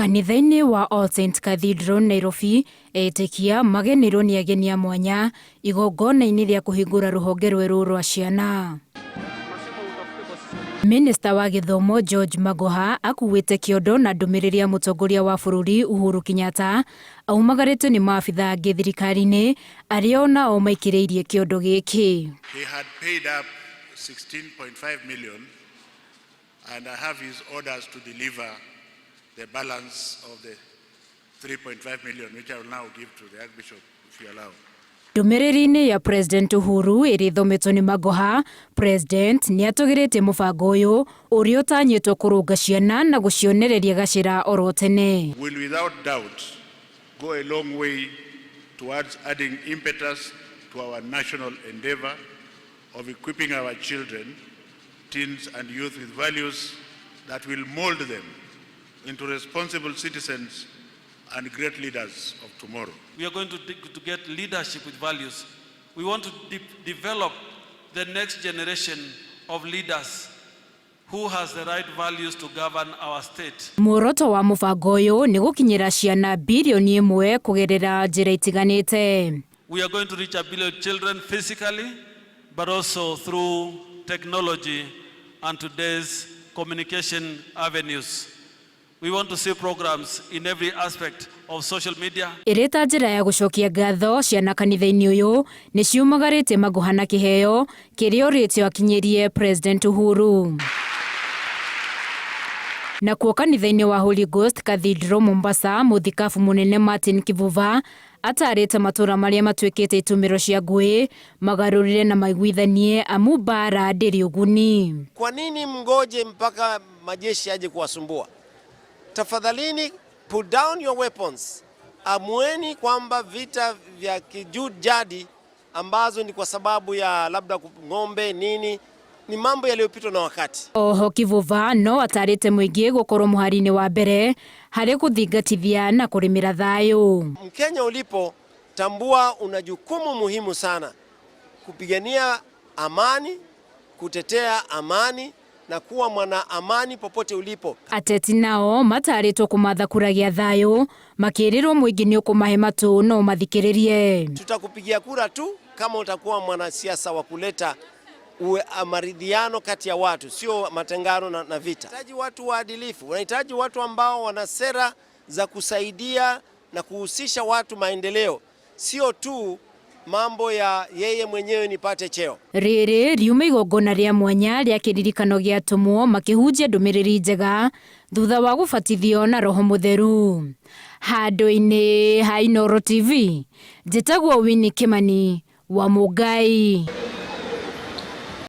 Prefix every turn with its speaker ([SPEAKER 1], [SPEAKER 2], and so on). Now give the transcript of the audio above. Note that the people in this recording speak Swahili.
[SPEAKER 1] Kanitha-inĩ wa All Saints Cathedral Nairobi, etĩkia magenirwo nĩ ageni a mwanya igongona-inĩ rĩa kũhingũra rũhonge rwerũ rwa ciana. Minista wa gĩthomo George Magoha akuĩte kĩondo na ndũmĩrĩri ya mũtongoria wa bũrũri Uhuru Kenyatta aumagarĩtwo nĩ maabitha angĩ thirikari-inĩ arĩa onao maikĩrĩirie kĩondo gĩkĩ.
[SPEAKER 2] He had paid up 16.5 million and I have his orders to deliver the balance of the 3.5 million which I will now give to the Archbishop if you allow.
[SPEAKER 1] Ndũmĩrĩri-inĩ ya President Uhuru ĩrĩthometwo nĩ Magoha, President nĩ atũgĩrĩte mũbango ũyũ ũrĩa ũtanyĩtwo kũrũnga ciana na gũcionereria gacĩra oro tene.
[SPEAKER 2] Will without doubt go a long way towards adding impetus to our national endeavor of equipping our children, teens and youth with values that will mold them into responsible citizens and great leaders of tomorrow.
[SPEAKER 3] We are going to get leadership with values. We want to develop the next generation of leaders who has the right values to govern our state.
[SPEAKER 1] Muoroto wa mũbango ũyũ nĩ gũkinyĩra ciana bilioni 1 kũgerera njĩra itiganĩte.
[SPEAKER 3] We are going to reach 1 billion children physically, but also through technology and today's communication avenues. We want to see programs in every aspect of social media.
[SPEAKER 1] Ireta njĩra ya gũcokia ngatho ciana kanitha-inĩ ũyũ nĩ ciumagarĩte Magoha na kĩheo kĩrĩa ũrĩtio akinyĩrie President Uhuru. Nakuo kanitha-inĩ wa Holy Ghost Cathedral Mombasa, mũthikabu mũnene Martin Kivuva atarĩte matũra marĩa matuĩkĩte itumĩro cia ngũĩ magarũrĩre na maiguithanie amu mbara ndĩrĩ ũguni.
[SPEAKER 4] Kwa nini mngoje mpaka majeshi aje kuwasumbua? Tafadhalini, put down your weapons. Amueni kwamba vita vya kijadi ambazo ni kwa sababu ya labda ng'ombe nini ni mambo yaliyopitwa na wakati. Oho Kivuva no atarĩte mũingĩ gũkorwo mũhari-inĩ wa mbere harĩ kũthingatithia na kũrĩmĩra thayũ. Mkenya ulipo, tambua una jukumu muhimu sana kupigania amani, kutetea amani na kuwa mwana amani popote ulipo. Ateti nao matarĩtwo kũmatha kuragia thayũ makĩrĩrwo mũingĩ nĩ ũkũmahe matũ no mathikĩrĩrie. Tutakupigia kura tu kama utakuwa mwanasiasa wa kuleta maridhiano kati ya watu, sio matengano na vita. Unahitaji watu waadilifu, unahitaji watu ambao wana sera za kusaidia na kuhusisha watu maendeleo, sio tu mambo ya yeye mwenyewe nipate cheo. Rĩrĩ riuma igongona rĩa mwanya rĩa kĩririkano gĩatũmwo makĩhunjia ndũmĩrĩri njega thutha wa gũbatithio na Roho Mũtheru. Handũ-inĩ ha Inooro TV, njĩtagwo Winnie Kimani wa Mũngai.